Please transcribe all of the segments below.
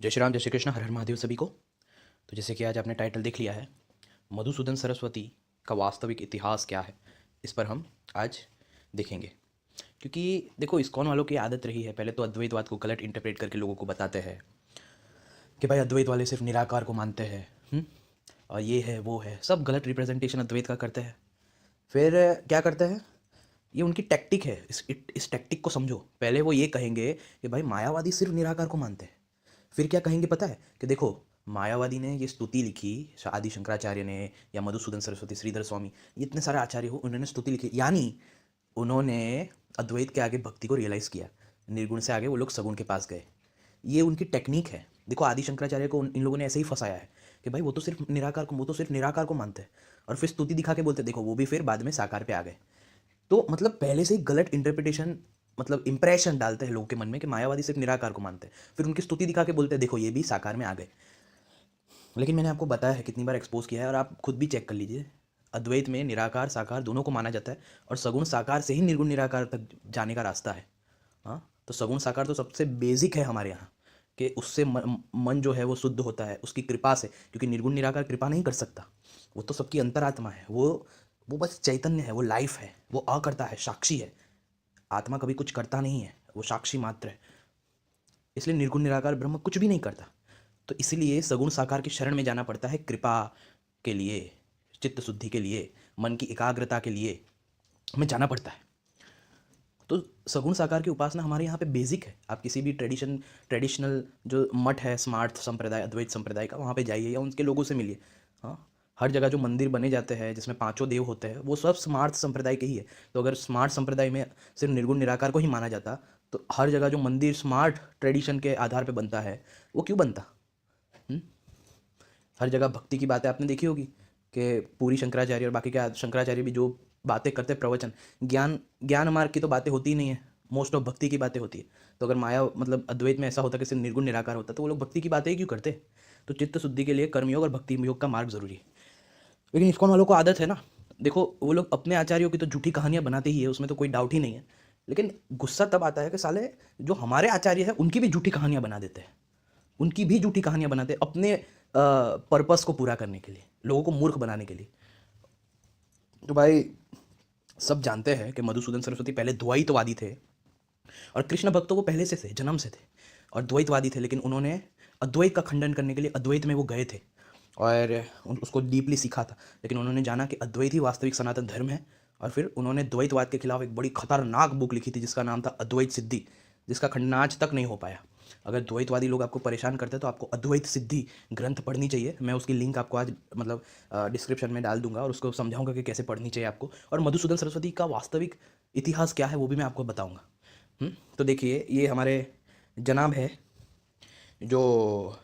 जय श्री राम, जय श्री कृष्ण, हर हर महादेव सभी को। तो जैसे कि आज आपने टाइटल देख लिया है, मधुसूदन सरस्वती का वास्तविक इतिहास क्या है, इस पर हम आज देखेंगे। क्योंकि देखो, इस्कॉन वालों की आदत रही है, पहले तो अद्वैतवाद को गलत इंटरप्रेट करके लोगों को बताते हैं कि भाई अद्वैत वाले सिर्फ निराकार को मानते हैं। और ये है वो है, सब गलत रिप्रेजेंटेशन अद्वैत का करते हैं। फिर क्या करते हैं, ये उनकी टैक्टिक है। इस टैक्टिक को समझो। पहले वो ये कहेंगे कि भाई मायावादी सिर्फ निराकार को मानते हैं। फिर क्या कहेंगे पता है, कि देखो मायावादी ने ये स्तुति लिखी, आदि शंकराचार्य ने या मधुसूदन सरस्वती, श्रीधर स्वामी, ये इतने सारे आचार्य हो, उन्होंने स्तुति लिखी, यानी उन्होंने अद्वैत के आगे भक्ति को रियलाइज़ किया। निर्गुण से आगे वो लोग सगुण के पास गए। ये उनकी टेक्निक है। देखो आदि शंकराचार्य को इन लोगों ने ऐसे ही फंसाया है कि भाई वो तो सिर्फ निराकार को मानते हैं, और फिर स्तुति दिखा के बोलते देखो वो भी फिर बाद में साकार पे आ गए। तो मतलब पहले से ही गलत इंटरप्रिटेशन, मतलब इंप्रेशन डालते हैं लोगों के मन में कि मायावादी सिर्फ निराकार को मानते हैं, फिर उनकी स्तुति दिखा के बोलते हैं देखो ये भी साकार में आ गए। लेकिन मैंने आपको बताया है, कितनी बार एक्सपोज किया है, और आप खुद भी चेक कर लीजिए, अद्वैत में निराकार साकार दोनों को माना जाता है, और सगुण साकार से ही निर्गुण निराकार तक जाने का रास्ता है। हाँ, तो सगुण साकार तो सबसे बेसिक है हमारे यहाँ, कि उससे मन जो है वो शुद्ध होता है उसकी कृपा से, क्योंकि निर्गुण निराकार कृपा नहीं कर सकता। वो तो सबकी अंतरात्मा है, वो बस चैतन्य है, वो लाइफ है, वो अकर्ता है, साक्षी है। आत्मा कभी कुछ करता नहीं है, वो साक्षी मात्र है। इसलिए निर्गुण निराकार ब्रह्म कुछ भी नहीं करता। तो इसलिए सगुण साकार की शरण में जाना पड़ता है, कृपा के लिए, चित्त शुद्धि के लिए, मन की एकाग्रता के लिए हमें जाना पड़ता है। तो सगुण साकार की उपासना हमारे यहाँ पे बेसिक है। आप किसी भी ट्रेडिशनल जो मठ है, स्मार्ट संप्रदाय, अद्वैत संप्रदाय का, वहाँ पे जाइए या उनके लोगों से मिलिए। हाँ, हर जगह जो मंदिर बने जाते हैं जिसमें पांचों देव होते हैं, वो सब स्मार्ट संप्रदाय के ही है। तो अगर स्मार्ट संप्रदाय में सिर्फ निर्गुण निराकार को ही माना जाता, तो हर जगह जो मंदिर स्मार्ट ट्रेडिशन के आधार पर बनता है, वो क्यों बनता? हम्म? हर जगह भक्ति की बातें आपने देखी होगी, कि पूरी शंकराचार्य और बाकी के शंकराचार्य भी जो बातें करते हैं, प्रवचन, ज्ञान ज्ञान मार्ग की तो बातें होती ही नहीं है, मोस्ट ऑफ भक्ति की बातें होती है। तो अगर माया मतलब अद्वैत में ऐसा होता कि सिर्फ निर्गुण निराकार होता, तो वो लोग भक्ति की बातें ही क्यों करते? तो चित्त शुद्धि के लिए कर्मयोग और भक्ति योग का मार्ग जरूरी है। लेकिन इस्कॉन वालों को आदत है ना, देखो वो लोग अपने आचार्यों की तो झूठी कहानियां बनाते ही है, उसमें तो कोई डाउट ही नहीं है। लेकिन गुस्सा तब आता है कि साले जो हमारे आचार्य हैं उनकी भी झूठी कहानियां बना देते हैं, उनकी भी झूठी कहानियां बनाते हैं अपने पर्पस को पूरा करने के लिए, लोगों को मूर्ख बनाने के लिए। तो भाई सब जानते हैं कि मधुसूदन सरस्वती पहले द्वैतवादी थे, और कृष्ण भक्तों को पहले से थे, जन्म से थे, और द्वैतवादी थे। लेकिन उन्होंने अद्वैत का खंडन करने के लिए अद्वैत में वो गए थे, और उसको डीपली सीखा था। लेकिन उन्होंने जाना कि अद्वैत ही वास्तविक सनातन धर्म है, और फिर उन्होंने द्वैतवाद के खिलाफ एक बड़ी खतरनाक बुक लिखी थी जिसका नाम था अद्वैत सिद्धि, जिसका खंडन आज तक नहीं हो पाया। अगर द्वैतवादी लोग आपको परेशान करते हैं तो आपको अद्वैत सिद्धि ग्रंथ पढ़नी चाहिए। मैं उसकी लिंक आपको आज मतलब डिस्क्रिप्शन में डाल दूंगा, और उसको समझाऊंगा कि कैसे पढ़नी चाहिए आपको, और मधुसूदन सरस्वती का वास्तविक इतिहास क्या है वो भी मैं आपको बताऊंगा। तो देखिए, ये हमारे जनाब है जो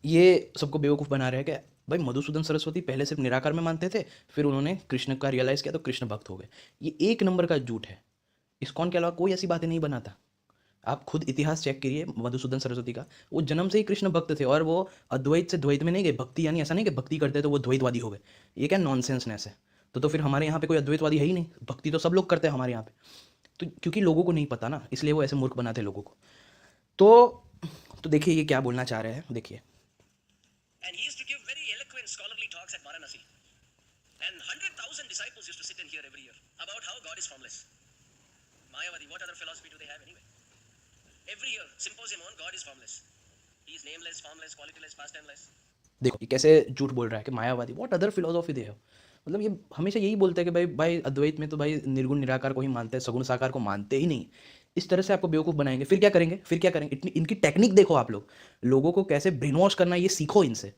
ये सबको बेवकूफ़ बना रहे हैं कि भाई मधुसूदन सरस्वती पहले सिर्फ निराकार में मानते थे, फिर उन्होंने कृष्ण का रियलाइज़ किया तो कृष्ण भक्त हो गए। ये एक नंबर का झूठ है। इस्कॉन के अलावा कोई ऐसी बातें नहीं बनाता। आप खुद इतिहास चेक करिए मधुसूदन सरस्वती का, वो जन्म से ही कृष्ण भक्त थे, और वो अद्वैत से द्वैत में नहीं गए। भक्ति यानी ऐसा नहीं कि भक्ति करते तो वो द्वैतवादी हो गए, ये क्या नॉनसेंसनेस है। तो फिर हमारे यहाँ पे कोई अद्वैतवादी है ही नहीं, भक्ति तो सब लोग करते हैं हमारे यहाँ पे। तो क्योंकि लोगों को नहीं पता ना, इसलिए वो ऐसे मूर्ख बनाते हैं लोगों को। तो तो देखिए ये क्या बोलना चाह रहे हैं, देखिए। And he used to give very eloquent scholarly talks at Varanasi. And 100,000 disciples used to sit in here every year about how God is formless. Mayavadi, what other philosophy do they have anyway? Every year, symposium on God is formless. He is nameless, formless, qualityless, past tenseless. देखो ये कैसे झूठ बोल रहा है कि मायावादी, what other philosophy दे हो। मतलब ये हमेशा यही बोलते हैं कि भाई भाई अद्वैत में तो भाई निर्गुण निराकार को ही मानते हैं, सगुण साकार को मानते ही नहीं। इस तरह से आपको बेवकूफ़ बनाएंगे। फिर क्या करेंगे, फिर क्या करेंगे? इतनी इनकी टेक्निक देखो आप लोग, लोगों को कैसे ब्रेन वॉश करना है ये सीखो इनसे।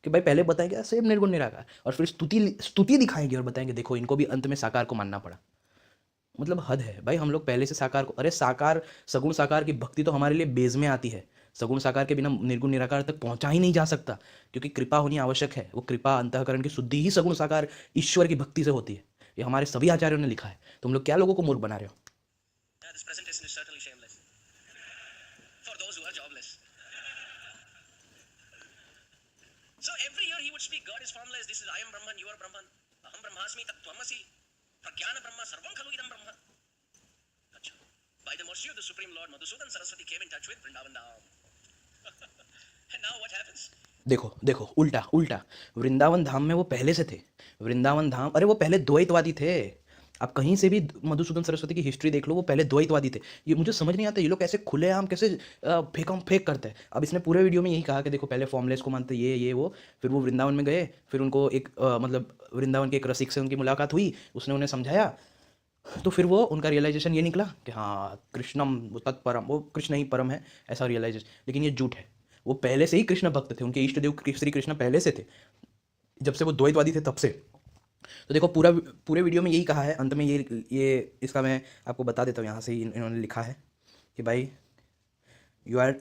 कि भाई पहले बताएंगे सेम निर्गुण निराकार, और फिर स्तुति स्तुति दिखाएंगे और बताएंगे देखो इनको भी अंत में साकार को मानना पड़ा। मतलब हद है भाई, हम लोग पहले से साकार को, अरे साकार सगुण साकार की भक्ति तो हमारे लिए बेज में आती है। सगुण साकार के बिना निर्गुण निराकार तक पहुंचा ही नहीं जा सकता, क्योंकि कृपा होनी आवश्यक है। वो कृपा अंतःकरण की शुद्धि ही सगुण साकार ईश्वर की भक्ति से होती है। ये हमारे सभी आचार्यों ने लिखा है। तुम लोग क्या लोगों को मूर्ख बना रहे हो? Yeah, this presentation is certainly shameless for those who are jobless. So every year he would speak, God is formless, this is I am Brahman, you are Brahman, Aham Brahmasmi, Tattvamasi, Pragyana Brahma, Sarvam Khalu Idam Brahma. Achha. By the mercy of the Supreme Lord, Madhusudan Saraswati came in touch with Vrindavan Dham. now what happens? देखो देखो, उल्टा उल्टा। वृंदावन धाम में वो पहले से थे। वृंदावन धाम, अरे वो पहले द्वैतवादी थे। आप कहीं से भी मधुसूदन सरस्वती की हिस्ट्री देख लो, वो पहले द्वैतवादी थे। ये मुझे समझ नहीं आता, ये लोग कैसे खुलेआम कैसे फेंकम फेंक करते हैं। अब इसने पूरे वीडियो में यही कहा कि देखो पहले फॉर्मलेस को मानते ये वो, फिर वो वृंदावन में गए, फिर उनको एक मतलब वृंदावन के एक रसिक से उनकी मुलाकात हुई, उसने उन्हें समझाया, तो फिर वो उनका रियलाइजेशन ये निकला कि हाँ कृष्णम तत्परम, वो कृष्ण ही परम है, ऐसा रियलाइजेशन। लेकिन ये झूठ है। वो पहले से ही कृष्ण भक्त थे, उनके इष्ट देव श्री कृष्ण पहले से थे, जब से वो द्वैतवादी थे तब से। तो देखो पूरे वीडियो में यही कहा है। अंत में ये इसका मैं आपको बता देता हूँ, यहाँ से ही इन्होंने लिखा है कि भाई you are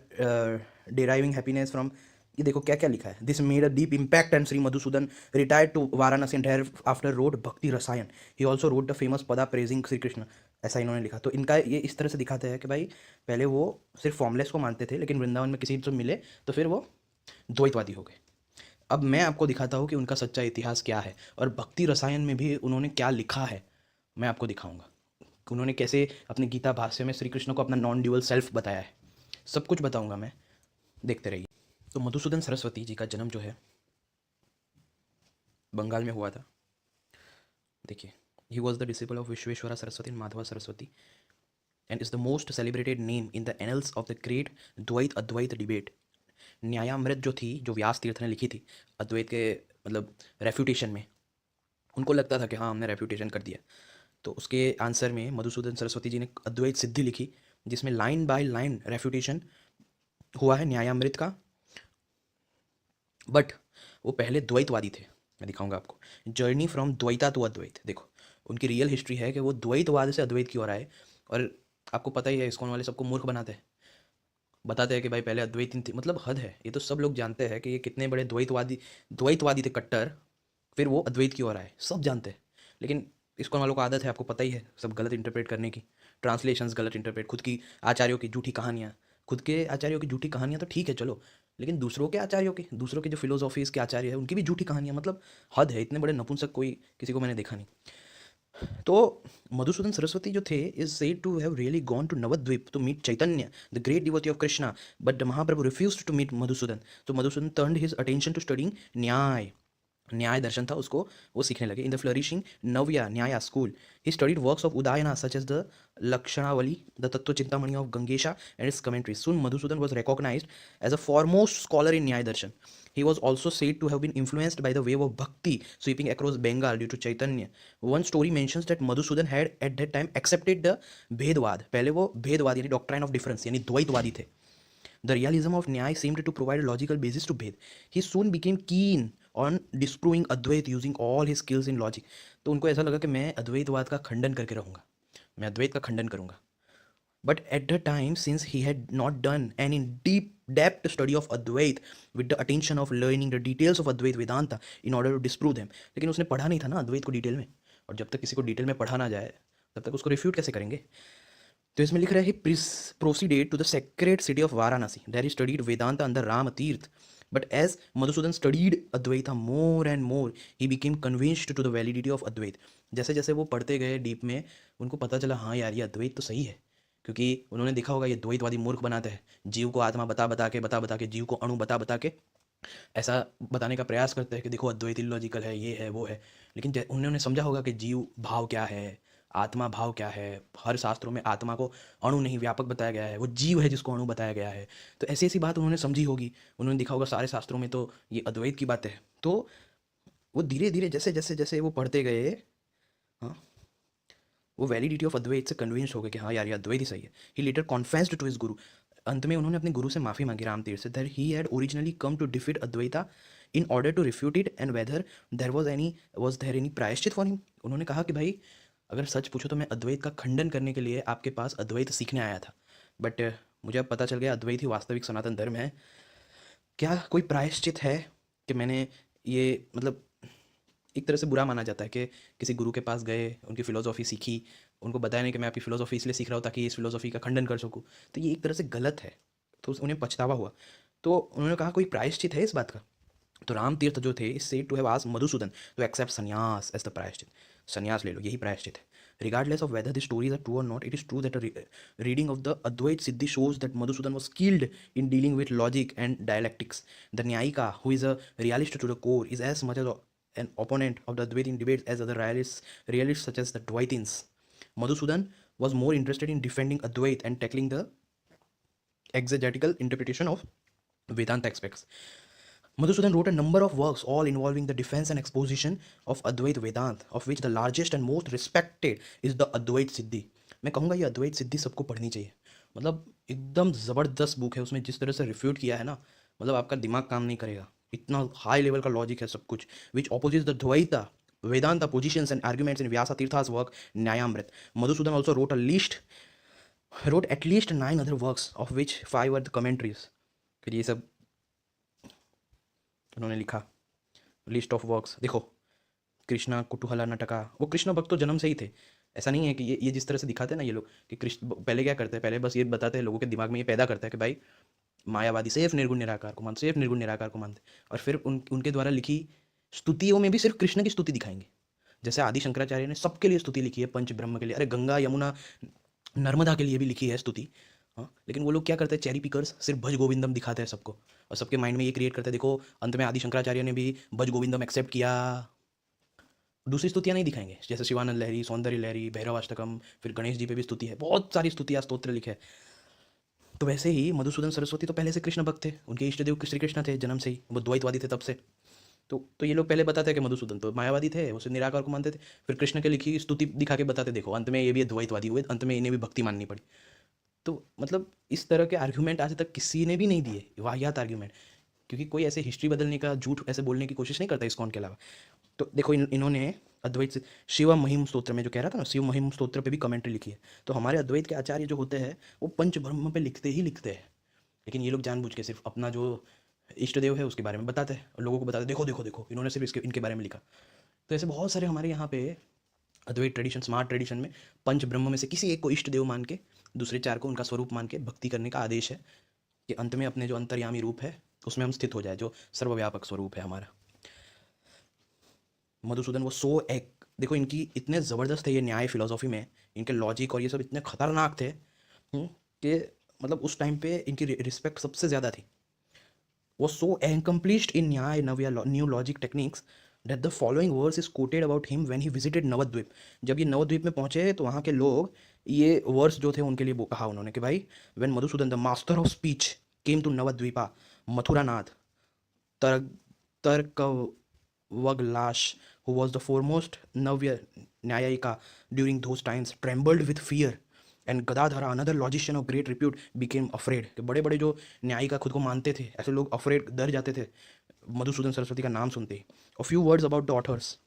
deriving happiness from, ये देखो क्या क्या लिखा है। This made a deep impact and Shri Madhusudan retired to Varanasi and after wrote Bhakti Rasayana. He also wrote the famous पदा प्रेजिंग श्री कृष्ण, ऐसा इन्होंने लिखा। तो इनका ये इस तरह से दिखाते हैं कि भाई पहले वो सिर्फ फॉर्मलेस को मानते थे, लेकिन वृंदावन में किसी से मिले तो फिर वो द्वैतवादी हो गए। अब मैं आपको दिखाता हूँ कि उनका सच्चा इतिहास क्या है, और भक्ति रसायन में भी उन्होंने क्या लिखा है मैं आपको दिखाऊंगा। उन्होंने कैसे अपने गीता भाष्य में श्री कृष्ण को अपना नॉन ड्यूअल सेल्फ बताया है, सब कुछ बताऊंगा मैं, देखते रहिए। तो मधुसूदन सरस्वती जी का जन्म जो है बंगाल में हुआ था। देखिए, he was the disciple of Vishweshwara Saraswati and Madhava Saraswati and is the most celebrated name in the annuls of the great द्वैत अद्वैत डिबेट। न्यायामृत जो थी, जो व्यास तीर्थ ने लिखी थी अद्वैत के मतलब रेफ्यूटेशन में, उनको लगता था कि हाँ हमने रेफ्यूटेशन कर दिया, तो उसके आंसर में मधुसूदन सरस्वती जी ने अद्वैत सिद्धि लिखी, जिसमें लाइन बाय लाइन रेफ्यूटेशन हुआ है न्यायामृत का। बट वो पहले द्वैतवादी थे, मैं दिखाऊंगा आपको। जर्नी फ्रॉम द्वैता टू अद्वैत, देखो उनकी रियल हिस्ट्री है कि वो द्वैतवाद से अद्वैत की ओर आए। और आपको पता ही है, इस्कॉन वाले सबको मूर्ख बनाते हैं, बताते हैं कि भाई पहले अद्वैत थी, मतलब हद है। ये तो सब लोग जानते हैं कि ये कितने बड़े द्वैतवादी थे कट्टर, फिर वो अद्वैत की ओर आए, सब जानते हैं। लेकिन इस्कॉन वालों को आदत है, आपको पता ही है, सब गलत इंटरप्रेट करने की, ट्रांसलेशंस गलत इंटरप्रेट, खुद की आचार्यों की झूठी कहानियाँ। खुद के आचार्यों की झूठी कहानियाँ तो ठीक है चलो, लेकिन दूसरों के आचार्यों की, दूसरों के जो फिलोसॉफीज़ के आचार्य है उनकी भी झूठी कहानियाँ, मतलब हद है। इतने बड़े नपुंसक कोई किसी को मैंने देखा नहीं। तो मधुसूदन सरस्वती जो थे is said to have really gone to Navadvip to meet Chaitanya the great devotee of Krishna, but the Mahaprabhu refused to meet Madhusudan. तो Madhusudan turned his attention to studying Nyaya Darshan था उसको, वो सीखने लगे। In the flourishing Navya Nyaya school he studied works of Udayana such as the Lakshanavali, the Tattva Chintamani of Gangesha and its commentary. Soon Madhusudan was recognized as a foremost scholar in Nyaya Darshan. He was also said to have been influenced by the wave of bhakti sweeping across Bengal due to Chaitanya. One story mentions that Madhusudan had at that time accepted the Bhedwad. पहले वो भेदवाद यानी doctrine of difference यानी द्वैतवादी थे। The realism of Nyaya seemed to provide a logical basis to Bhed. He soon became keen on disproving Advait using all his skills in logic. तो उनको ऐसा लगा कि मैं अद्वैतवाद का खंडन करके रहूँगा, मैं अद्वैत का खंडन करूँगा। But at the time, since he had not done any deep depth study of Advait with the attention of learning the details of Advait Vedanta in order to disprove them, लेकिन उसने पढ़ा नहीं था ना अद्वैत को डिटेल में, और जब तक किसी को डिटेल में पढ़ा ना जाए तब तक उसको रिफ्यूट कैसे करेंगे। तो इसमें लिख रहा है proceeded to the sacred city of Varanasi, there he studied Vedanta under Ram Tirtha. But as Madhusudan studied Advaita more and more he became convinced to the validity of Advaita. जैसे जैसे वो पढ़ते गए डीप में, उनको पता चला हाँ यार ये अद्वैत तो सही है, क्योंकि उन्होंने देखा होगा ये द्वैतवादी मूर्ख बनाते हैं, जीव को आत्मा बता बता के, जीव को अणु बता बता के ऐसा बताने का प्रयास करते हैं कि देखो अद्वैत इलॉजिकल है, ये है वो है। लेकिन उन्होंने समझा होगा कि जीव भाव क्या है, आत्मा भाव क्या है। हर शास्त्रों में आत्मा को अणु नहीं व्यापक बताया गया है, वो जीव है जिसको अणु बताया गया है। तो ऐसी ऐसी बात उन्होंने समझी होगी, उन्होंने देखा होगा सारे शास्त्रों में तो ये अद्वैत की बात है। तो वो धीरे धीरे जैसे जैसे जैसे वो पढ़ते गए, हाँ, वो वैलिडिटी ऑफ अद्वैत से कन्विंस हो गए कि हाँ यार ये अद्वैत ही सही है। ही लेटर कॉन्फेस्ड टू हिज गुरु, अंत में उन्होंने अपने गुरु से माफ़ी मांगी राम तीर्थ से, that he had originally come to defeat Advaita in order to refute it and whether there was there any prayashchitta for him. उन्होंने कहा कि भाई अगर सच पूछो तो मैं अद्वैत का खंडन करने के लिए आपके पास अद्वैत सीखने आया था, बट मुझे अब पता चल गया अद्वैत ही वास्तविक सनातन धर्म है। क्या कोई प्रायश्चित है कि मैंने ये, मतलब एक तरह से बुरा माना जाता है कि किसी गुरु के पास गए, उनकी फ़िलोसॉफ़ी सीखी, उनको बताया नहीं कि मैं आपकी फ़िलोसॉफ़ी इसलिए सीख रहा हूँ ताकि इस फ़िलोसॉफ़ी का खंडन कर सकूँ, तो ये एक तरह से गलत है। तो उन्हें पछतावा हुआ, तो उन्होंने कहा कोई प्रायश्चित है इस बात का। तो राम तीर्थ जो थे इस said to have asked Madhusudan to accept sannyas as the prayashchit, संन्यास ले लो यही प्रायश्चित है। Regardless of whether the stories are true or not, it is true that a reading of the Advait Siddhi shows that Madhusudan was skilled in dealing with logic and dialectics. The Nyayika, who is a realist to the core, is as much as an opponent of the Advaitin debates as other realists such as the Dvaitins. Madhusudan was more interested in defending Advait and tackling the exegetical interpretation of Vedanta aspects. Madhusudan wrote a number of works, all involving the defense and exposition of Advait Vedant, of which the largest and most respected is the Advait Siddhi. मैं कहूँगा ये अद्वैत सिद्धि सबको पढ़नी चाहिए. मतलब एकदम ज़बरदस्त book है. उसमें जिस तरह से रिफ्यूट किया है ना, मतलब आपका दिमाग काम नहीं करेगा. इतना हाई लेवल का लॉजिक है सब कुछ, which opposite the Dvaita Vedanta positions and arguments in Vyasa Tirtha's work Nyayamrit. Madhusudan also wrote at least 9 other works, of which 5 were the commentaries. फिर ये सब उन्होंने लिखा. लिस्ट ऑफ वर्क्स देखो. कृष्णा कुतूहला नाटका, वो कृष्ण भक्त तो जन्म से ही थे. ऐसा नहीं है कि ये जिस तरह से दिखाते हैं ना ये लोग कि कृष्ण पहले क्या करते हैं, पहले बस ये बताते हैं लोगों के दिमाग में, ये पैदा करता है कि भाई मायावादी सिर्फ निर्गुण निराकार को मानते, सिर्फ निर्गुण निराकार को मानते. और फिर उनके द्वारा लिखी स्तुतियों में भी सिर्फ कृष्ण की स्तुति दिखाएंगे. जैसे आदि शंकराचार्य ने सबके लिए स्तुति लिखी है, पंच ब्रह्म के लिए, अरे गंगा यमुना नर्मदा के लिए भी लिखी है स्तुति. हाँ, लेकिन वो लोग क्या करते हैं, चेरी पिकर्स, सिर्फ भज गोविंदम दिखाते हैं सबको, और सबके माइंड में ये क्रिएट करते हैं देखो अंत में आदि शंकराचार्य ने भी भज गोविंदम एक्सेप्ट किया. दूसरी स्तुतियाँ नहीं दिखाएंगे, जैसे शिवानंद लहरी, सौंदर्य लहरी, भैरवाष्टकम, फिर गणेश जी पे भी स्तुति है, बहुत सारी स्तुतियाँ स्तोत्र लिखे हैं. तो वैसे ही मधुसूदन सरस्वती तो पहले से कृष्ण भक्त थे, उनके इष्ट देव श्री कृष्ण थे जन्म से ही, वो द्वैतवादी थे तब से. तो ये लोग पहले बताते हैं कि मधुसूदन तो मायावादी थे, उसे निराकार को मानते थे. फिर कृष्ण के लिखी स्तुति दिखा के बताते देखो अंत में ये भी द्वैतवादी हुए, अंत में इन्हें भी भक्ति माननी पड़ी. तो मतलब इस तरह के आर्ग्यूमेंट आज तक किसी ने भी नहीं दिए, वाहियात आर्ग्यूमेंट, क्योंकि कोई ऐसे हिस्ट्री बदलने का, झूठ ऐसे बोलने की कोशिश नहीं करता इस्कॉन के अलावा. तो देखो इन्होंने अद्वैत शिव महिम स्तोत्र में जो कह रहा था ना, शिव महिम स्तोत्र पे भी कमेंट्री लिखी है. तो हमारे अद्वैत के आचार्य जो होते हैं वो पंच ब्रह्म पे लिखते ही लिखते हैं, लेकिन ये लोग जानबूझ के सिर्फ अपना जो इष्ट देव है उसके बारे में बताते हैं और लोगों को बताते देखो देखो देखो इन्होंने सिर्फ इनके बारे में लिखा. तो ऐसे बहुत सारे हमारे यहाँ पे अद्वैत ट्रेडिशन, स्मार्ट ट्रेडिशन में पंच ब्रह्म में से किसी एक को इष्ट देव मान के, दूसरे 4 को उनका स्वरूप मान के भक्ति करने का आदेश है कि अंत में अपने जो अंतर्यामी रूप है उसमें हम स्थित हो जाए, जो सर्वव्यापक स्वरूप है हमारा. मधुसूदन वो देखो इनकी इतने ज़बरदस्त है ये न्याय फिलोसॉफी में, इनके लॉजिक और ये सब इतने खतरनाक थे कि मतलब उस टाइम पे इनकी रिस्पेक्ट सबसे ज़्यादा थी. was so accomplished in Nyaya Navya new logic techniques that the following verse is quoted about him when he visited Nabadwip. जब ये नवद्वीप में पहुंचे तो वहाँ के लोग ये वर्स जो थे उनके लिए कहा उन्होंने कि भाई when Madhusudan the master of speech came to Navadvipa, Mathuranath Tarkavaglash, who was the foremost Navya Nyayika during those times, trembled with fear. And Gadadhara another logician of great repute became afraid. कि बड़े बड़े जो न्यायिका खुद को मानते थे ऐसे लोग अफ्रेड, डर जाते थे मधुसूदन सरस्वती का नाम सुनते ही. A few words about the authors.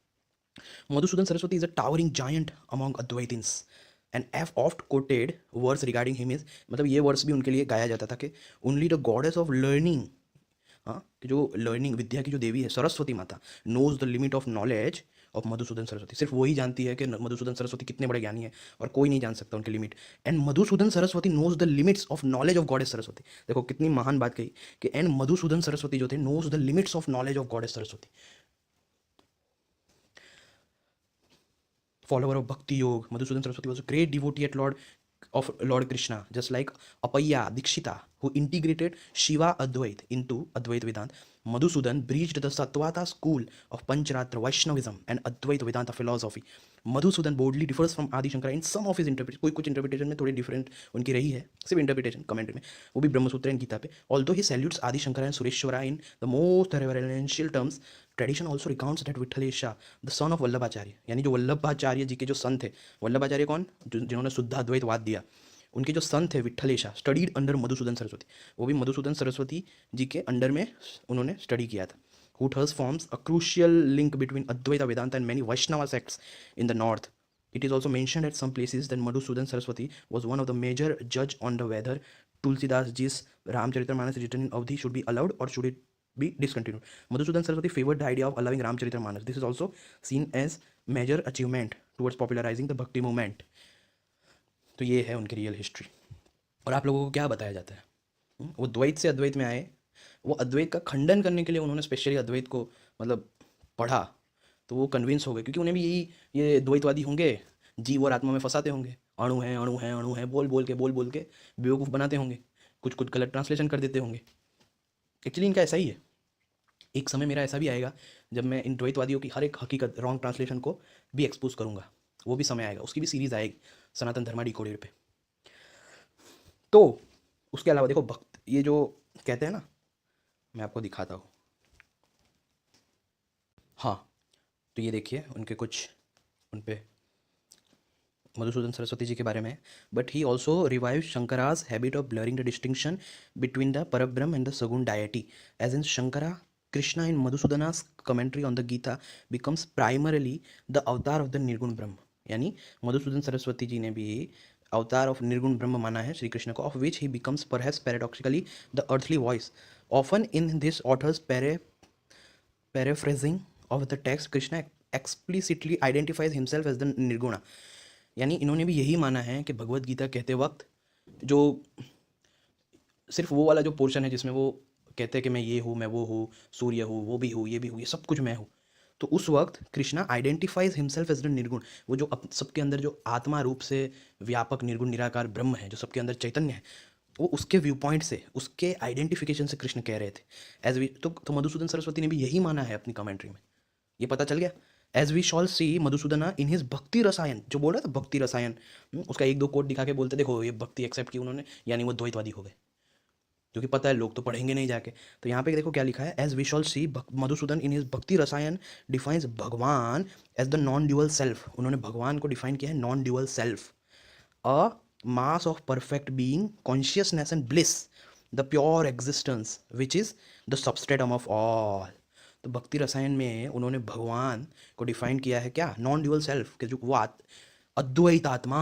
Madhusudan Saraswati is a towering giant among Advaitins and एफ oft quoted words regarding him is, मतलब ये वर्ड्स भी उनके लिए गाया जाता था कि only the goddess of learning, हाँ कि जो लर्निंग विद्या की जो देवी है सरस्वती माता, knows the limit of knowledge of Madhusudan Saraswati. सिर्फ वही जानती है कि मधुसूदन सरस्वती कितने बड़े ज्ञानी है और कोई नहीं जान सकता उनकी limit. And Madhusudan Saraswati knows the limits of knowledge of goddess Saraswati. देखो कितनी महान बात कही कि एंड मधुसूदन सरस्वती जो थे knows the limits of knowledge of goddess Saraswati. Follower of Bhakti Yoga, Madhusudan Saraswati was a great devotee at Lord Krishna, just like Apaya Dikshita, who integrated Shiva Advait into Advait Vedanta. Madhusudan breached the Satvata school of Pancharatra Vaishnavism and Advait Vedanta philosophy. Madhusudan boldly differs from Adi Shankara in some of his interpretations. कोई कुछ interpretation में थोड़ी different उनकी रही है, सिर्फ interpretation commentary में, वो भी ब्रह्मसूत्र and गीता पे. Although he salutes Adi Shankara and Sureshwara in the most reverential terms, tradition also recounts that Vitthalesha the son of Vallabhacharya, यानी जो वल्लभाचार्य जी के जो सन थे, वल्लभाचार्य कौन, जिन्होंने शुद्धाद्वैतवाद दिया, उनके जो सन थे विठलेशा, स्टडीड अंडर मधुसूदन सरस्वती. वो भी मधुसूदन सरस्वती जी के अंडर में उन्होंने स्टडी किया था. who thus forms a crucial link between Advaita Vedanta and many Vaishnava sects in the north. It is also mentioned at some places that Madhusudan Saraswati was one of the major judge on the whether Tulsidas ji's Ramcharitramanas written in Avadhi should be allowed or should it be discontinued. Madhusudan Saraswati favored the idea of allowing Ramcharitramanas. This is also seen as major achievement towards popularizing the Bhakti movement. तो ये है उनकी real history. और आप लोगों को क्या बताया जाता है, वो द्वैत से अद्वैत में आए, वो अद्वैत का खंडन करने के लिए उन्होंने स्पेशली अद्वैत को मतलब पढ़ा, तो वो कन्विंस हो गए, क्योंकि उन्हें भी यही ये द्वैतवादी होंगे जीव और आत्मा में फंसाते होंगे, अणु है अणु है अणु है बोल बोल के बेवकूफ़ बनाते होंगे, कुछ कुछ गलत ट्रांसलेशन कर देते होंगे। एक्चुअली इनका ऐसा ही है। एक समय मेरा ऐसा भी आएगा जब मैं इन द्वैतवादियों की हर एक हकीकत रॉन्ग ट्रांसलेशन को भी एक्सपोज करूंगा। वो भी समय आएगा, उसकी भी सीरीज़ आएगी सनातन धर्मा डिकोडेड पे। तो उसके अलावा देखो भक्त, ये जो कहते हैं ना, मैं आपको दिखाता हूँ। हाँ, तो ये देखिए उनके कुछ, उन पे मधुसूदन सरस्वती जी के बारे में। But he also revive Shankara's habit of blurring the distinction between the Parabrahma and the saguna deity, as in Shankara Krishna in Madhusudana's commentary on the Gita becomes primarily the avatar of the nirguna Brahman. यानी मधुसूदन सरस्वती जी ने भी अवतार ऑफ निर्गुण ब्रह्म माना है श्री कृष्ण को, of which he becomes perhaps paradoxically the earthly voice. Often in this authors paraphrasing of the text, Krishna explicitly identifies himself as the Nirguna. यानी इन्होंने भी यही माना है कि भगवत गीता कहते वक्त जो सिर्फ वो वाला जो पोर्शन है जिसमें वो कहते हैं कि मैं ये हूँ, मैं वो हूँ, सूर्य हूँ, वो भी हूँ, ये भी हूँ, ये सब कुछ मैं हूँ, तो उस वक्त Krishna identifies himself as the nirguna. वो जो सबके अंदर जो आत्मा रूप से व्यापक निर्गुण निराकार ब्रह्म है, जो सबके अंदर चैतन्य है, वो उसके व्यू पॉइंट से, उसके आइडेंटिफिकेशन से कृष्ण कह रहे थे। एज वी तो मधुसूदन सरस्वती ने भी यही माना है अपनी कमेंट्री में, ये पता चल गया। As we shall see Madhusudana in his Bhakti Rasayana, जो बोल रहा था भक्ति रसायन, उसका एक दो कोट दिखा के बोलते देखो ये भक्ति एक्सेप्ट की उन्होंने, यानी वो द्वैतवादी हो गए, क्योंकि पता है लोग तो पढ़ेंगे नहीं जाके। तो यहाँ पे देखो क्या लिखा है, as we shall see Madhusudan in his Bhakti Rasayana defines Bhagavan as the non dual self. उन्होंने भगवान को डिफाइन किया है non dual self, a mass of perfect being, consciousness and bliss, the pure existence which is the substratum of all. तो भक्ति रसायन में उन्होंने भगवान को डिफाइन किया है क्या, नॉन ड्यूअल सेल्फ के, जो वो अद्वैत आत्मा,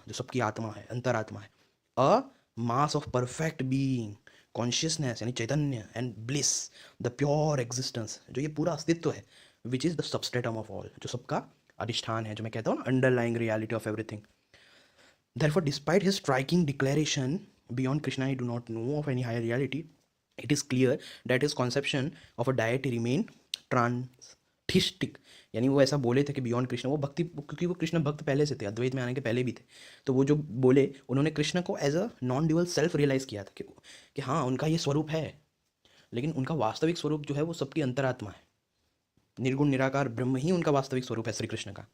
जो सबकी आत्मा है, अंतरात्मा है, a mass of perfect being, consciousness यानी चैतन्य, and bliss the pure existence, जो ये पूरा अस्तित्व है, which is the substratum of all, जो सबका अधिष्ठान है, जो मैं कहता हूँ ना underlying reality of everything. Therefore, despite his striking declaration, beyond Krishna I do not know of any higher reality, it is clear that his conception of a deity remain transtheistic। यानी वो ऐसा बोले थे कि बियॉन्ड कृष्ण, वो भक्ति, क्योंकि वो कृष्ण भक्त पहले से थे, अद्वैत में आने के पहले भी थे, तो वो जो बोले उन्होंने कृष्ण को as a non dual self realise किया था कि हाँ उनका ये स्वरूप है, लेकिन उनका वास्तविक स्वरूप जो है वो सबकी अंतरात्मा है, निर्गुण निराकार ब्रह्म ही उनका वास्तविक स्वरूप है श्री कृष्ण का।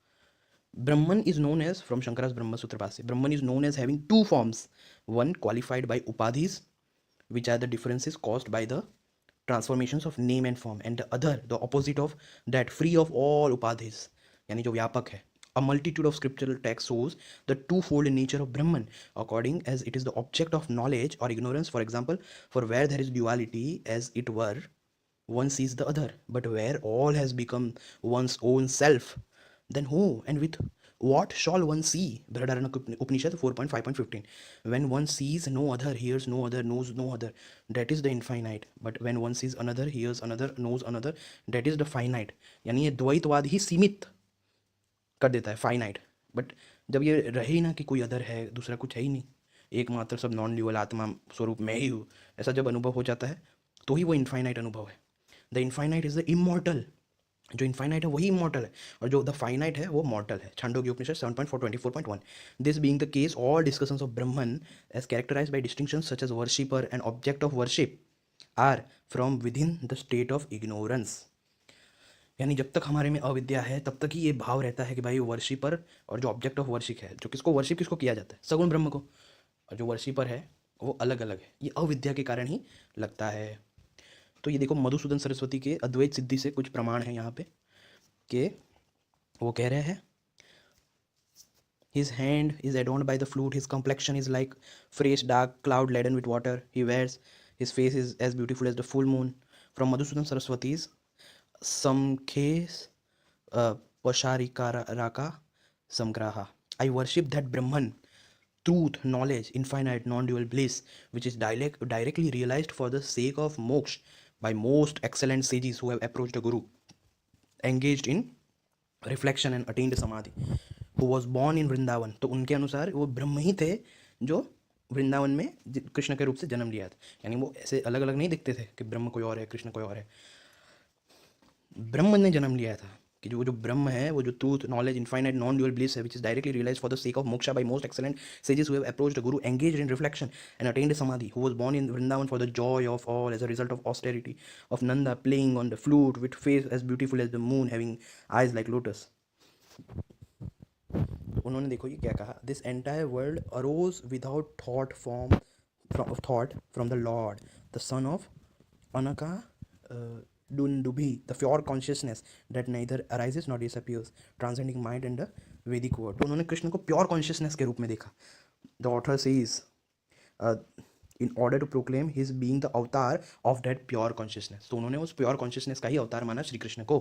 Brahman is known as, from Shankara's Brahma Sutra Bhasya, Brahman is known as having two forms, one qualified by upadhis, which are the differences caused by the transformations of name and form, and the other, the opposite of that, free of all upadhis, यानी जो व्यापक है। A multitude of scriptural texts shows the twofold nature of Brahman, according as it is the object of knowledge or ignorance. For example, for where there is duality, as it were, one sees the other, but where all has become one's own self, then who and with what shall one see? Brihadaranyaka Upanishad 4.5.15. When one sees no other, hears no other, knows no other, that is the infinite. But when one sees another, hears another, knows another, that is the finite. यानी ये द्वैतवाद ही सीमित कर देता है, finite. But जब ये रहे ही ना कि कोई अदर है, दूसरा कुछ है ही नहीं, एकमात्र सब नॉन ड्यूअल आत्मा स्वरूप मैं ही हूँ, ऐसा जब अनुभव हो जाता है तो ही वो इनफाइनाइट अनुभव है। The infinite is the immortal, जो इनफाइनाइट है वही इमॉर्टल है, और जो द फाइनाइट है वो मॉर्टल है। Chandogya Upanishad 7.424.1। This being the case, all discussions of Brahman as characterised by distinctions such as worshipper and object of worship are from within the state of ignorance. यानी जब तक हमारे में अविद्या है तब तक ही ये भाव रहता है कि भाई वर्शिपर और जो ऑब्जेक्ट ऑफ वर्शिप है, जो किसको वर्शिप किसको किया जाता है, सगुण ब्रह्म को, और जो वर्शिपर है वो अलग अलग है, ये अविद्या के कारण ही लगता है। तो ये देखो मधुसूदन सरस्वती के अद्वैत सिद्धि से कुछ प्रमाण है यहाँ पे, कि वो कह रहे हैं His hand is adorned by the flute, his complexion is like fresh dark cloud laden with water, he wears, his face is as beautiful as the full moon. From Madhusudan Saraswati's Samkhes Pasharika Samgraha, I worship that Brahman, truth, knowledge, infinite, non-dual bliss, which is directly realized for the sake of moksha by most excellent sages who have approached a guru, engaged in reflection and attained samadhi, who was born in Vrindavan. तो उनके अनुसार वो ब्रह्म ही थे जो वृंदावन में कृष्ण के रूप से जन्म लिया था, यानी वो ऐसे अलग अलग नहीं दिखते थे कि ब्रह्म कोई और है कृष्ण कोई और है, ब्रह्म ने जन्म लिया था कि जो ब्रह्म है, वो जो truth, knowledge, infinite, non dual bliss है, which is directly realise for the sake of moksha by most excellent sages who have approached a guru, engaged in reflection, and attained samadhi, who was born in Vrindavan for the joy of all as a result of austerity, of Nanda playing on the flute with face as beautiful as the moon, having eyes like lotus. उन्होंने देखो ये क्या कहा, this entire world arose without thought from the lord the son of अनका Dundubhi, the pure consciousness that neither arises nor disappears, transcending mind and the Vedic word. तो उन्होंने कृष्ण को pure consciousness के रूप में देखा. The author says, in order to proclaim his being the avatar of that pure consciousness. तो उन्होंने उस प्योर कॉन्शियसनेस का ही अवतार माना श्री कृष्ण को.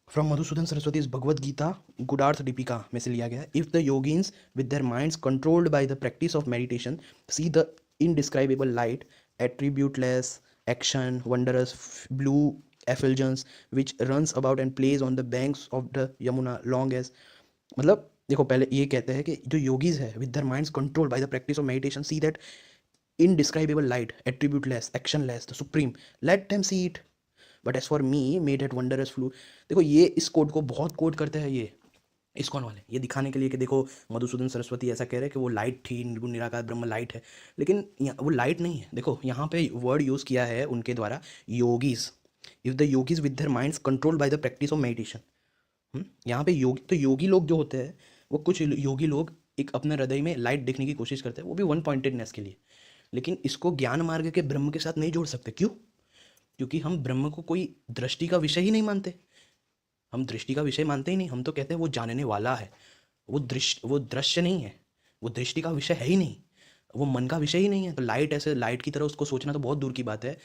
फ्रॉम मधुसूदन सरस्वती इस भगवद गीता गुडार्थ दीपिका में से लिया गया. If the yogins with their minds controlled by the practice of meditation see the indescribable light, attributeless action, wondrous blue effulgence which runs about and plays on the banks of the Yamuna long as, मतलब देखो पहले ये कहते हैं कि जो yogis है with their minds control by the practice of meditation see that indescribable light, एट्रीब्यूटलेस, actionless, the supreme, let them see it, but as for me made at wondrous flu. देखो ये इस कोड को बहुत कोड करते हैं ये ISKCON वाले, ये दिखाने के लिए कि देखो मधुसूदन सरस्वती ऐसा कह रहे हैं कि वो लाइट थी, निर्गुण निराकार ब्रह्म लाइट है, लेकिन वो लाइट नहीं है. देखो यहाँ पे वर्ड यूज़ किया है उनके द्वारा, yogis. If the yogis with their minds controlled by the practice of meditation. यहाँ पे योगी, तो योगी लोग जो होते हैं वो कुछ योगी लोग एक अपने हृदय में लाइट देखने की कोशिश करते हैं, वो भी वन पॉइंटेडनेस के लिए, लेकिन इसको ज्ञान मार्ग के ब्रह्म के साथ नहीं जोड़ सकते. क्यों? क्योंकि हम ब्रह्म को कोई दृष्टि का विषय ही नहीं मानते, हम दृष्टि का विषय मानते ही नहीं. हम तो कहते हैं वो जानने वाला है, वो दृश्य नहीं है, वो दृष्टि का विषय है ही नहीं, वो मन का विषय ही नहीं है. तो लाइट ऐसे लाइट की तरह उसको सोचना तो बहुत दूर की बात है.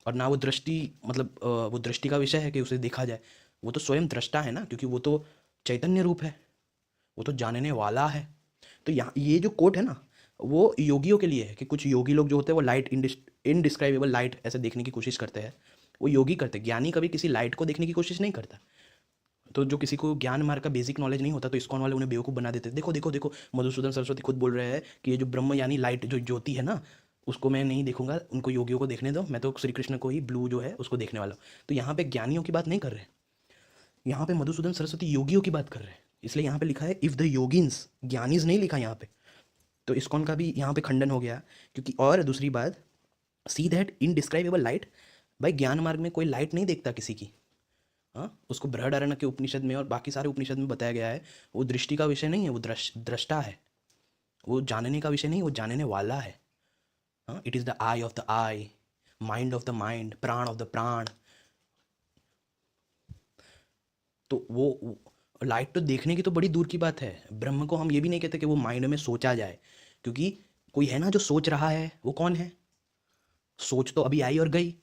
और ना वो दृष्टि, मतलब वो दृष्टि का विषय है कि उसे देखा जाए. वो तो स्वयं दृष्टा है ना, क्योंकि वो तो चैतन्य रूप है, वो तो जानने वाला है. तो यहाँ ये जो कोट है ना, वो योगियों के लिए है कि कुछ योगी लोग जो होते हैं वो लाइट, इनडिस्क्राइबेबल लाइट ऐसे देखने की कोशिश करते हैं, वो योगी करते. ज्ञानी कभी किसी लाइट को देखने की कोशिश नहीं करता. तो जो किसी को ज्ञान मार्ग का बेसिक नॉलेज नहीं होता तो इस्कॉन वाले उन्हें बेवकूफ़ बना देते. देखो देखो देखो, मधुसूदन सरस्वती खुद बोल रहे हैं कि ये जो ब्रह्म यानी लाइट, जो ज्योति है ना, उसको मैं नहीं देखूंगा, उनको योगियों को देखने दो, मैं तो श्री कृष्ण को ही, ब्लू जो है उसको देखने वाला हूँ. तो यहाँ पे ज्ञानियों की बात नहीं कर रहे, यहाँ पे मधुसूदन सरस्वती योगियों की बात कर रहे हैं. इसलिए यहाँ पे लिखा है इफ़ द योगिन्स, ज्ञानीज नहीं लिखा यहाँ पे. तो इस्कॉन का भी यहाँ पे खंडन हो गया. क्योंकि और दूसरी बात, सी दैट इनडिस्क्राइबेबल लाइट, भाई ज्ञान मार्ग में कोई लाइट नहीं देखता किसी की. हाँ, उसको बृहदारण्यक के उपनिषद में और बाकी सारे उपनिषद में बताया गया है, वो दृष्टि का विषय नहीं है, वो दृष्टा है, वो जानने का विषय नहीं, वो जानने वाला है. हाँ, it is the I of the I, mind of the mind, प्राण ऑफ द प्राण. तो वो लाइट तो देखने की तो बड़ी दूर की बात है. ब्रह्म को हम ये भी नहीं कहते कि वो माइंड में सोचा जाए, क्योंकि कोई है ना जो सोच रहा है. वो कौन है? सोच तो अभी आई और गई,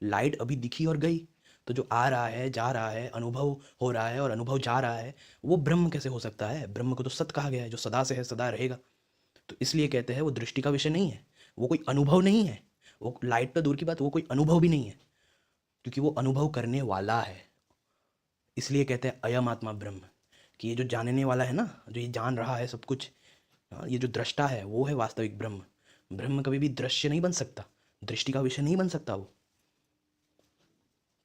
लाइट अभी दिखी और गई. तो जो आ रहा है, जा रहा है, अनुभव हो रहा है और अनुभव जा रहा है, वो ब्रह्म कैसे हो सकता है? ब्रह्म को तो सत कहा गया है, जो सदा से है सदा रहेगा. तो इसलिए कहते हैं वो दृष्टि का विषय नहीं है, वो कोई अनुभव नहीं है. वो लाइट तो दूर की बात, वो कोई अनुभव भी नहीं है, क्योंकि वो अनुभव करने वाला है. इसलिए कहते हैं अयम आत्मा ब्रह्म, कि ये जो जानने वाला है ना, जो ये जान रहा है सब कुछ, ये जो दृष्टा है वो है वास्तविक ब्रह्म. ब्रह्म कभी भी दृश्य नहीं बन सकता, दृष्टि का विषय नहीं बन सकता वो.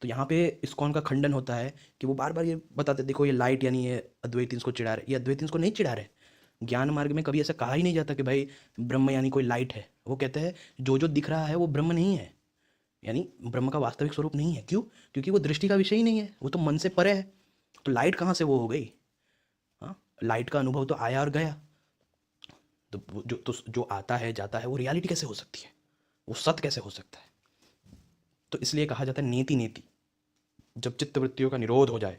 तो यहाँ पे इस्कॉन का खंडन होता है कि वो बार बार ये बताते, देखो ये लाइट यानी ये अद्वैत इसको चिढ़ा रहे. ये अद्वैत इसको नहीं चिढ़ा रहे. ज्ञान मार्ग में कभी ऐसा कहा ही नहीं जाता कि भाई ब्रह्म यानी कोई लाइट है. वो कहते हैं जो दिख रहा है वो ब्रह्म नहीं है, यानी ब्रह्म का वास्तविक स्वरूप नहीं है. क्यों? क्योंकि वो दृष्टि का विषय ही नहीं है, वो तो मन से परे है. तो लाइट कहाँ से वो हो गई? हाँ, लाइट का अनुभव तो आया और गया. तो जो आता है जाता है, वो रियलिटी कैसे हो सकती है? वो सत्य कैसे हो सकता है? तो इसलिए कहा जाता है नेति नेति. जब चित्त वृत्तियों का निरोध हो जाए,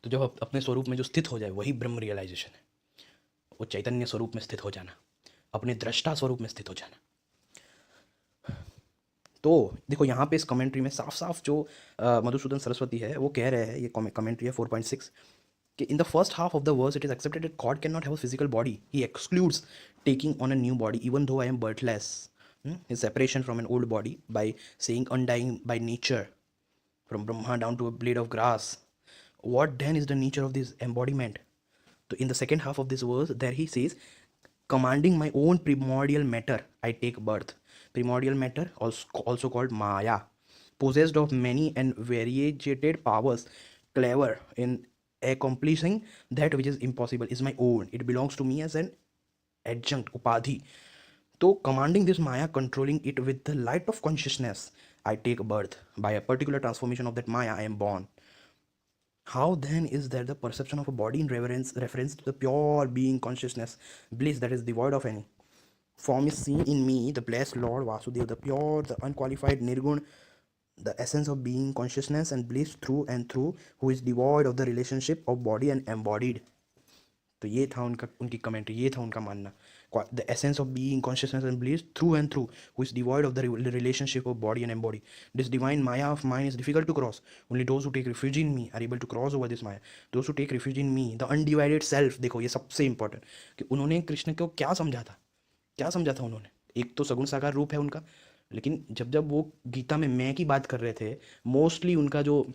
तो जब अपने स्वरूप में जो स्थित हो जाए, वही ब्रह्म रियलाइजेशन है. वो चैतन्य स्वरूप में स्थित हो जाना, अपने दृष्टा स्वरूप में स्थित हो जाना. तो देखो यहाँ पे इस कमेंट्री में साफ साफ जो मधुसूदन सरस्वती है वो कह रहे हैं, ये कमेंट्री है 4.6, कि in the first half of the verse it is accepted that God can not have a physical body. He excludes taking on a new body even though I am birthless. His separation from an old body by saying undying by nature, from Brahma down to a blade of grass. What then is the nature of this embodiment? So in the second half of this verse, there he says, commanding my own primordial matter, I take birth. Primordial matter, also called Maya. possessed of many and variegated powers, clever in accomplishing that which is impossible, is my own. It belongs to me as an adjunct upadhi. So commanding this maya, controlling it with the light of consciousness, I take birth. By a particular transformation of that maya, I am born. How then is there the perception of a body in reference to the pure being consciousness, bliss that is devoid of any form is seen in me, the blessed Lord Vasudeva, the pure, the unqualified Nirgun, the essence of being consciousness and bliss through and through, who is devoid of the relationship of body and embodied. तो ये था उनका, उनकी commentary, ये था उनका मानना. The essence of being consciousness and bliss through and through, who is devoid of the relationship of body and embody. This divine maya of mine is difficult to cross. Only those who take refuge in me are able to cross over this maya. Those who take refuge in me, the undivided self. देखो ये सबसे important कि उन्होंने कृष्ण को क्या समझा था, क्या समझा था उन्होंने. एक तो सगुण साकार रूप है उनका, लेकिन जब जब वो गीता में मैं की बात कर रहे थे, मोस्टली उनका जो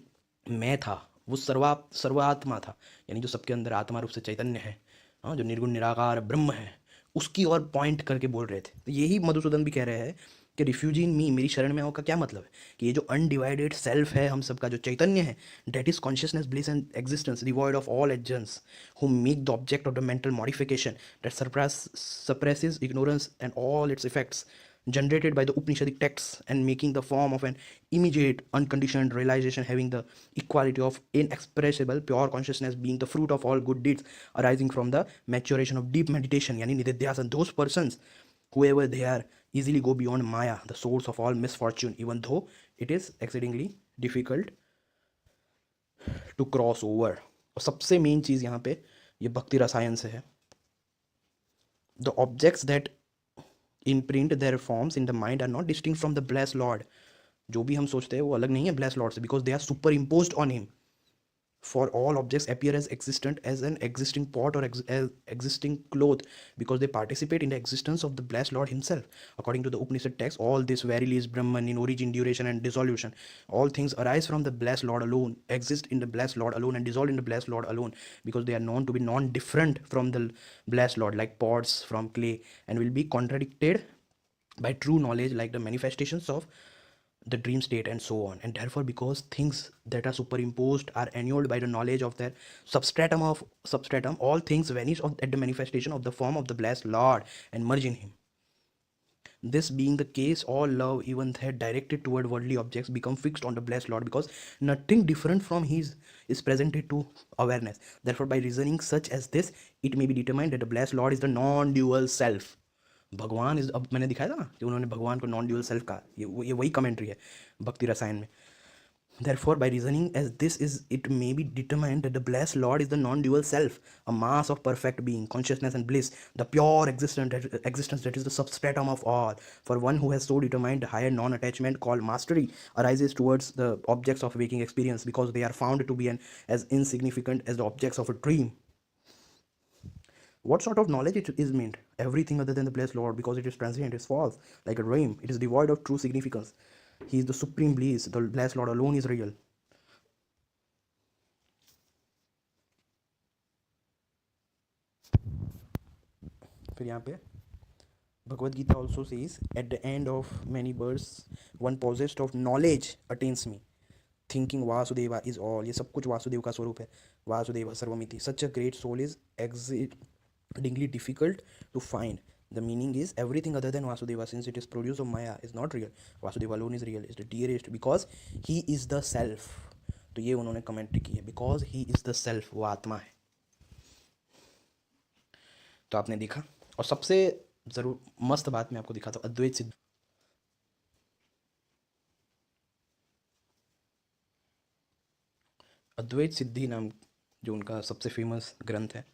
मैं था वो सर्वात्मा था, यानी जो सबके अंदर आत्मा रूप से चैतन्य है, हाँ, जो निर्गुण निराकार ब्रह्म है, उसकी और पॉइंट करके बोल रहे थे. तो यही मधुसूदन भी कह रहे हैं कि रिफ्यूजी इन मी, मेरी शरण में आओ का क्या मतलब है कि ये जो अनडिवाइडेड सेल्फ है हम सबका, जो चैतन्य है, that is consciousness bliss and existence devoid of all agents, who make the object of the mental modification that suppresses ignorance and all its effects, generated by the Upanishadic texts, and making the form of an immediate unconditioned realization, having the equality of inexpressible pure consciousness, being the fruit of all good deeds arising from the maturation of deep meditation, yani nididhyasana. Those persons, whoever they are, easily go beyond maya, the source of all misfortune, even though it is exceedingly difficult to cross over. और सबसे main चीज़ यहाँ पे ये भक्ति रसायन से है. The objects that imprint their forms in the mind are not distinct from the blessed Lord. जो भी हम सोचते हैं वो अलग नहीं है blessed Lord से, because they are superimposed on him. For all objects appear as existent as an existing pot or as existing cloth, because they participate in the existence of the blessed Lord himself. According to the Upanishad text, all this verily is Brahman in origin, duration and dissolution. All things arise from the blessed Lord alone, exist in the blessed Lord alone, and dissolve in the blessed Lord alone, because they are known to be non-different from the blessed Lord, like pots from clay, and will be contradicted by true knowledge, like the manifestations of the dream state and so on. And therefore, because things that are superimposed are annulled by the knowledge of their substratum, all things vanish at the manifestation of the form of the blessed Lord and merge in him. This being the case, all love, even that directed toward worldly objects, become fixed on the blessed Lord, because nothing different from his is presented to awareness. Therefore, by reasoning such as this, it may be determined that the blessed Lord is the non-dual self. भगवान is, अब मैंने दिखाया था ना कि उन्होंने भगवान को नॉन ड्यूअल सेल्फ कहा, ये वही कमेंट्री है भक्ति रसायन में. Therefore, by reasoning as this is, it may be determined that the blessed Lord is the non-dual self, a mass of perfect being, consciousness and bliss, the pure existence that is the substratum of all. For one who has so determined, the higher non-attachment called mastery arises towards the objects of waking experience, because they are found to be as insignificant as the objects of a dream. What sort of knowledge it is meant? Everything other than the blessed Lord, because it is transient, is false, like a dream. It is devoid of true significance. He is the supreme bliss. The blessed Lord alone is real. फिर यहाँ पे Bhagavad Gita also says, at the end of many births, one possessed of knowledge attains me, thinking Vasudeva is all. ये सब कुछ वासुदेव का स्वरूप है. वासुदेव सर्वमिति. Such a great soul is exceedingly difficult to find. The meaning is everything other than Vasudeva, since it is produced of Maya, is not real. Vasudeva alone is real, is the dearest, because he is the self. तो ये उन्होंने commentary की है, because he is the self, वो आत्मा है. तो आपने देखा. और सबसे ज़रूर मस्त बात मैं आपको दिखाता हूँ, अद्वैत सिद्ध. अद्वैत सिद्धि नाम जो उनका सबसे फेमस ग्रंथ है,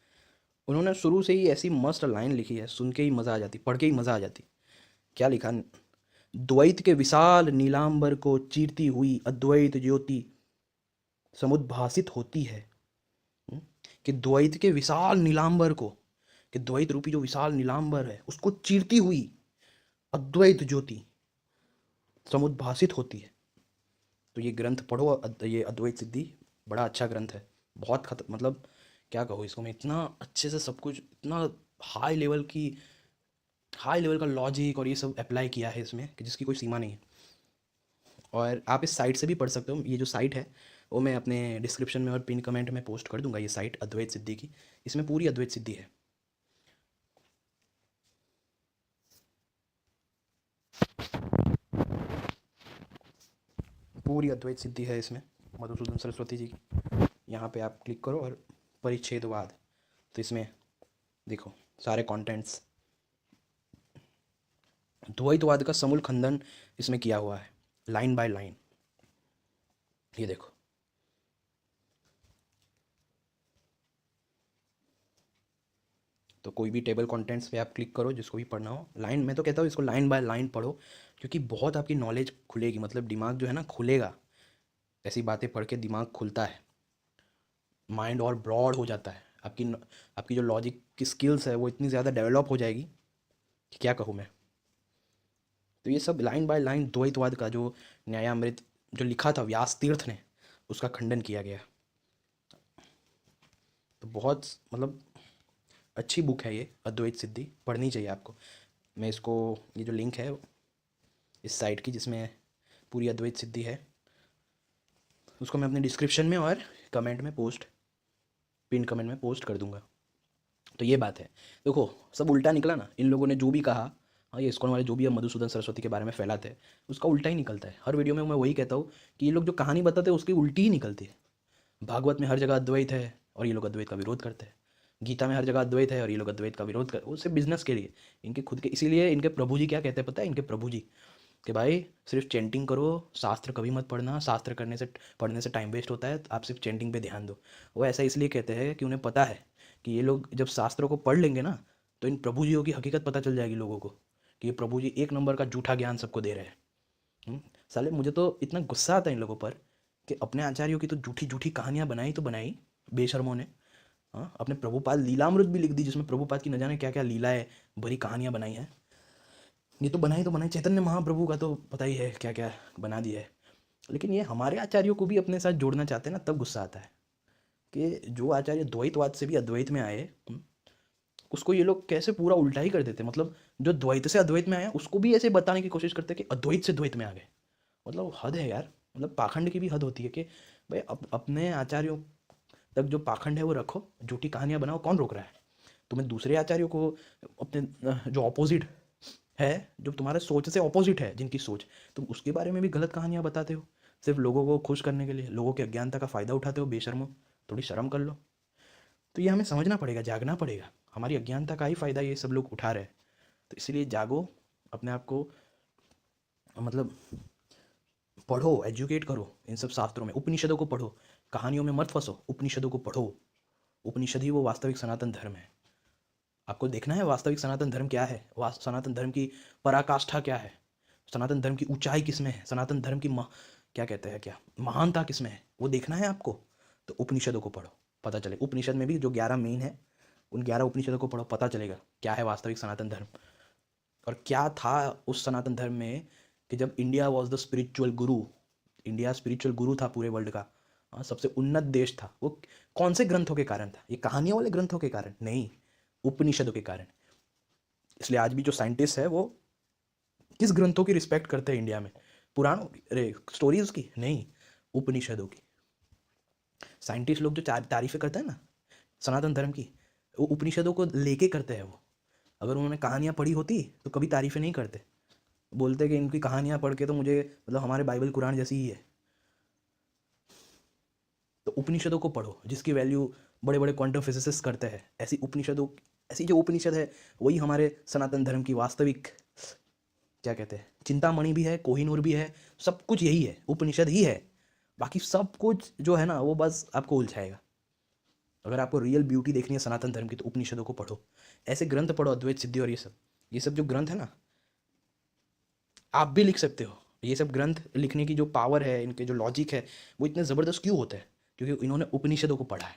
उन्होंने शुरू से ही ऐसी मस्त लाइन लिखी है, सुन के ही मज़ा आ जाती, पढ़ के ही मज़ा आ जाती. क्या लिखा? द्वैत के विशाल नीलांबर को चीरती हुई अद्वैत ज्योति समुद्भासित होती है. कि द्वैत के विशाल नीलांबर को, कि द्वैत रूपी जो विशाल नीलांबर है उसको चीरती हुई अद्वैत ज्योति समुद्भासित होती है. तो ये ग्रंथ पढ़ो, ये अद्वैत सिद्धि बड़ा अच्छा ग्रंथ है. बहुत मतलब क्या कहो इसको मैं, इतना अच्छे से सब कुछ, इतना हाई लेवल का लॉजिक और ये सब अप्लाई किया है इसमें कि जिसकी कोई सीमा नहीं है. और आप इस साइट से भी पढ़ सकते हो। ये जो साइट है वो मैं अपने डिस्क्रिप्शन में और पिन कमेंट में पोस्ट कर दूंगा। ये साइट अद्वैत सिद्धि की, इसमें पूरी अद्वैत सिद्धि है। पूरी अद्वैत सिद्धि है इसमें मधुसूदन सरस्वती जी की। यहाँ पे आप क्लिक करो और परिच्छेदवाद, तो इसमें देखो सारे कंटेंट्स, द्वैतवाद का समूल खंडन इसमें किया हुआ है लाइन बाय लाइन। ये देखो, तो कोई भी टेबल कंटेंट्स पे आप क्लिक करो, जिसको भी पढ़ना हो लाइन, मैं तो कहता हूँ इसको लाइन बाय लाइन पढ़ो, क्योंकि बहुत आपकी नॉलेज खुलेगी, मतलब दिमाग जो है ना खुलेगा। ऐसी बातें पढ़ के दिमाग खुलता है, माइंड और ब्रॉड हो जाता है। आपकी जो लॉजिक की स्किल्स है वो इतनी ज़्यादा डेवलप हो जाएगी कि क्या कहूँ मैं। तो ये सब लाइन बाय लाइन द्वैतवाद का जो न्यायामृत जो लिखा था व्यास तीर्थ ने, उसका खंडन किया गया। तो बहुत मतलब अच्छी बुक है ये अद्वैत सिद्धि, पढ़नी चाहिए आपको। मैं इसको, ये जो लिंक है इस साइट की जिसमें पूरी अद्वैत सिद्धि है, उसको मैं अपने डिस्क्रिप्शन में और कमेंट में पोस्ट, पिन कमेंट में पोस्ट कर दूंगा। तो ये बात है। देखो सब उल्टा निकला ना, इन लोगों ने जो भी कहा, हाँ ये इस्कॉन वाले जो भी अब मधुसूदन सरस्वती के बारे में फैलाते हैं उसका उल्टा ही निकलता है। हर वीडियो में मैं वही कहता हूँ कि ये लोग जो कहानी बताते हैं उसकी उल्टी ही निकलती है। भागवत में हर जगह अद्वैत है और ये लोग अद्वैत का विरोध करते हैं। गीता में हर जगह अद्वैत है और ये लोग अद्वैत का विरोध कर, वो सिर्फ बिजनेस के लिए, इनके खुद के। इसीलिए इनके प्रभु जी क्या कहते हैं पता है, इनके प्रभु जी कि भाई सिर्फ चैंटिंग करो, शास्त्र कभी मत पढ़ना, शास्त्र पढ़ने से टाइम वेस्ट होता है, आप सिर्फ चैंटिंग पे ध्यान दो। वो ऐसा इसलिए कहते हैं कि उन्हें पता है कि ये लोग जब शास्त्रों को पढ़ लेंगे ना, तो इन प्रभु जियों की हकीकत पता चल जाएगी लोगों को कि ये प्रभु जी एक नंबर का झूठा ज्ञान सबको दे रहे हैं। साले मुझे तो इतना गुस्सा आता है इन लोगों पर कि अपने आचार्यों की तो झूठी झूठी कहानियाँ बनाई तो बनाई बेशर्मों ने। हाँ, अपने प्रभुपाद लीलामृत भी लिख दी जिसमें प्रभुपाद की न जाने क्या क्या लीलाएं भरी कहानियाँ बनाई हैं। ये तो बनाई चैतन्य महाप्रभु का तो पता ही है क्या क्या बना दिया है। लेकिन ये हमारे आचार्यों को भी अपने साथ जोड़ना चाहते हैं ना, तब गुस्सा आता है कि जो आचार्य द्वैतवाद से भी अद्वैत में आए, उसको ये लोग कैसे पूरा उल्टा ही कर देते हैं। मतलब जो द्वैत से अद्वैत में आया उसको भी ऐसे बताने की कोशिश करते हैं कि अद्वैत से द्वैत में आ गए। मतलब हद है यार, मतलब पाखंड की भी हद होती है कि भाई अपने आचार्यों तक जो पाखंड है वो रखो, झूठी कहानियाँ बनाओ, कौन रोक रहा है तुम्हें? दूसरे आचार्यों को अपने जो ऑपोजिट है, जो तुम्हारे सोच से ऑपोजिट है, जिनकी सोच, तुम उसके बारे में भी गलत कहानियाँ बताते हो सिर्फ लोगों को खुश करने के लिए, लोगों के अज्ञानता का फ़ायदा उठाते हो बेशर्मो। थोड़ी शर्म कर लो। तो ये हमें समझना पड़ेगा, जागना पड़ेगा। हमारी अज्ञानता का ही फ़ायदा ये सब लोग उठा रहे हैं। तो इसलिए जागो, अपने आप को मतलब पढ़ो, एजुकेट करो इन सब शास्त्रों में, उपनिषदों को पढ़ो, कहानियों में मत फंसो, उपनिषदों को पढ़ो। उपनिषद ही वो वास्तविक सनातन धर्म है। आपको देखना है वास्तविक सनातन धर्म क्या है, सनातन धर्म की पराकाष्ठा क्या है, सनातन धर्म की ऊंचाई किसमें है, सनातन धर्म की क्या कहते हैं, क्या महानता किसमें है, वो देखना है आपको। तो उपनिषदों को पढ़ो, पता चले। उपनिषद में भी जो 11 मेन है, उन 11 उपनिषदों को पढ़ो, पता चलेगा क्या है वास्तविक सनातन धर्म और क्या था उस सनातन धर्म में। कि जब India was the spiritual Guru, India spiritual गुरु था पूरे वर्ल्ड का, हाँ, सबसे उन्नत देश था, वो कौन से ग्रंथों के कारण था? ये कहानियों वाले ग्रंथों के कारण नहीं, उपनिषदों के कारण। इसलिए आज भी जो साइंटिस्ट है वो किस ग्रंथों की रिस्पेक्ट करते हैं इंडिया में? पुराणों की, अरे स्टोरीज की नहीं, उपनिषदों की। साइंटिस्ट लोग जो तारीफें करते हैं ना सनातन धर्म की, वो उपनिषदों को लेके करते हैं। वो अगर उन्होंने कहानियाँ पढ़ी होती तो कभी तारीफें नहीं करते, बोलते कि इनकी कहानियाँ पढ़ के तो मुझे मतलब हमारे बाइबल कुरान जैसी ही है। तो उपनिषदों को पढ़ो, जिसकी वैल्यू बड़े बड़े क्वांटम फिजिसिस्ट करते हैं। ऐसी उपनिषदों, ऐसी जो उपनिषद है वही हमारे सनातन धर्म की वास्तविक क्या कहते हैं, चिंतामणि भी है, कोहिनूर भी है, सब कुछ यही है, उपनिषद ही है। बाकी सब कुछ जो है ना वो बस आपको उलझाएगा। अगर आपको रियल ब्यूटी देखनी है सनातन धर्म की तो उपनिषदों को पढ़ो, ऐसे ग्रंथ पढ़ो, अद्वैत सिद्धि और ये सब जो ग्रंथ है ना, आप भी लिख सकते हो। ये सब ग्रंथ लिखने की जो पावर है, इनके जो लॉजिक है, वो इतने ज़बरदस्त क्यों होते हैं? क्योंकि इन्होंने उपनिषदों को पढ़ा है।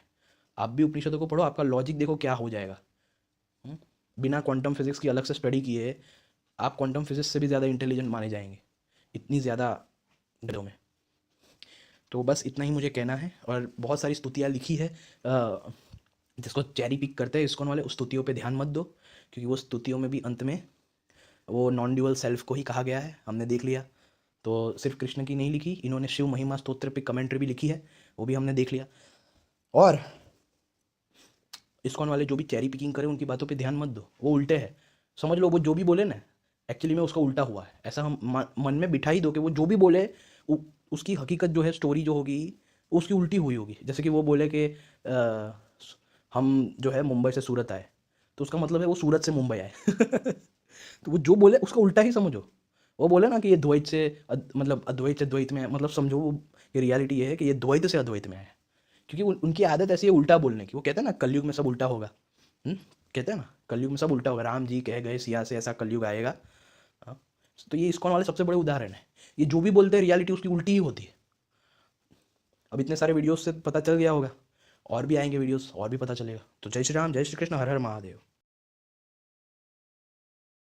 आप भी उपनिषदों को पढ़ो, आपका लॉजिक देखो क्या हो जाएगा। हम्म? बिना क्वांटम फिजिक्स की अलग से स्टडी किए आप क्वांटम फिजिक्स से भी ज़्यादा इंटेलिजेंट माने जाएंगे, इतनी ज़्यादा गणों में। तो बस इतना ही मुझे कहना है। और बहुत सारी स्तुतियाँ लिखी है, जिसको चेरी पिक करते हैं इस्कॉन वाले, उस स्तुतियों पे ध्यान मत दो, क्योंकि वो स्तुतियों में भी अंत में वो नॉन ड्यूअल सेल्फ को ही कहा गया है, हमने देख लिया। तो सिर्फ कृष्ण की नहीं लिखी, इन्होंने शिव महिमा स्तोत्र पे कमेंट्री भी लिखी है, वो भी हमने देख लिया। और इस्कॉन वाले जो भी चेरी पिकिंग करें उनकी बातों पे ध्यान मत दो, वो उल्टे है। समझ लो वो जो भी बोले ना एक्चुअली में उसका उल्टा हुआ है, ऐसा हम मन में बिठा ही दो कि वो जो भी बोले उसकी हकीकत जो है, स्टोरी जो होगी उसकी उल्टी हुई होगी। जैसे कि वो बोले कि हम जो है मुंबई से सूरत आए, तो उसका मतलब है वो सूरत से मुंबई आए। तो वो जो बोले उसका उल्टा ही समझो। वो बोले ना कि ये द्वैत से मतलब अद्वैत से द्वैत में है, मतलब समझो वो ये रियलिटी ये है कि ये द्वैत से अद्वैत में है। क्योंकि उनकी आदत ऐसी है उल्टा बोलने की। वो कहते हैं ना कलयुग में सब उल्टा होगा। कहते हैं ना कलयुग में सब उल्टा होगा, राम जी कह गए सिया से ऐसा कलयुग आएगा। हाँ, तो ये इस्कॉन वाले सबसे बड़े उदाहरण है। ये जो भी बोलते हैं रियलिटी उसकी उल्टी ही होती है। अब इतने सारे वीडियोस से पता चल गया होगा, और भी आएंगे वीडियोस और भी पता चलेगा। तो जय श्री राम, जय श्री कृष्ण, हर हर महादेव।